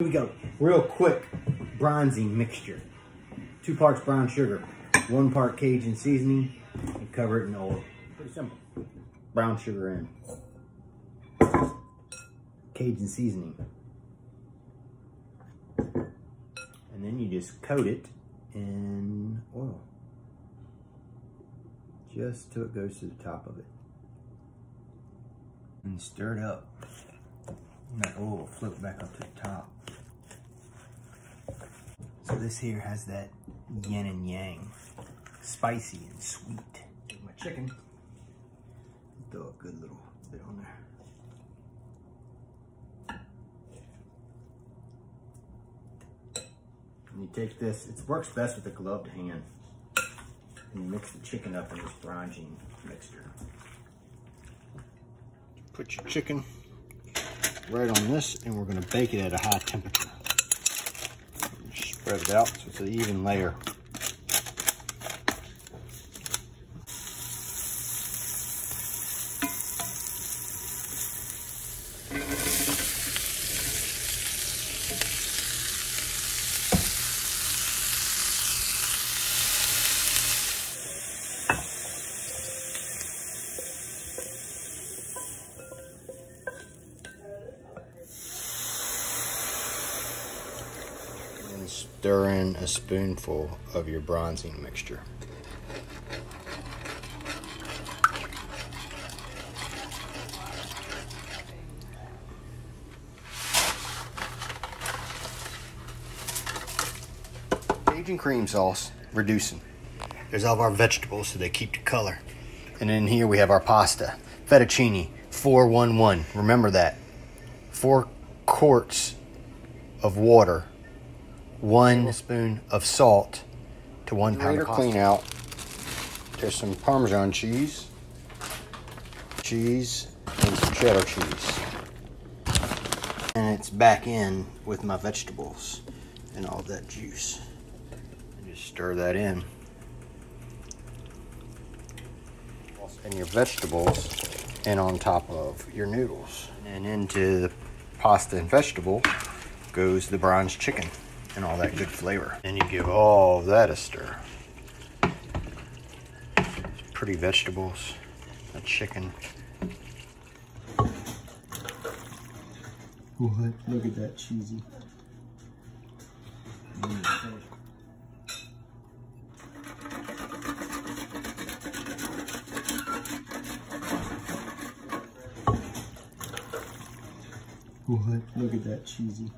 Here we go. Real quick bronzing mixture. 2 parts brown sugar, 1 part Cajun seasoning, and cover it in oil. Pretty simple. Brown sugar in. Cajun seasoning. And then you just coat it in oil. Just till it goes to the top of it. And stir it up. And that oil will float back up to the top. So this here has that yin and yang. Spicy and sweet. Take my chicken. Throw a good little bit on there. And you take this, it works best with a gloved hand. And you mix the chicken up in this bronzing mixture. Put your chicken right on this, and we're going to bake it at a high temperature. Spread it out so it's an even layer. Stir in a spoonful of your bronzing mixture. Cajun cream sauce, reducing. There's all of our vegetables so they keep the color. And in here we have our pasta. Fettuccine, 411. Remember that. 4 quarts of water. 1 spoon of salt to 1 pound of pasta. Clean out. There's some Parmesan cheese, and some cheddar cheese. And it's back in with my vegetables and all that juice. And just stir that in. And your vegetables in on top of your noodles. And into the pasta and vegetable goes the bronze chicken. And all that good flavor. And you give all of that a stir. Pretty vegetables, a chicken. What? Look at that cheesy. What? Look at that cheesy.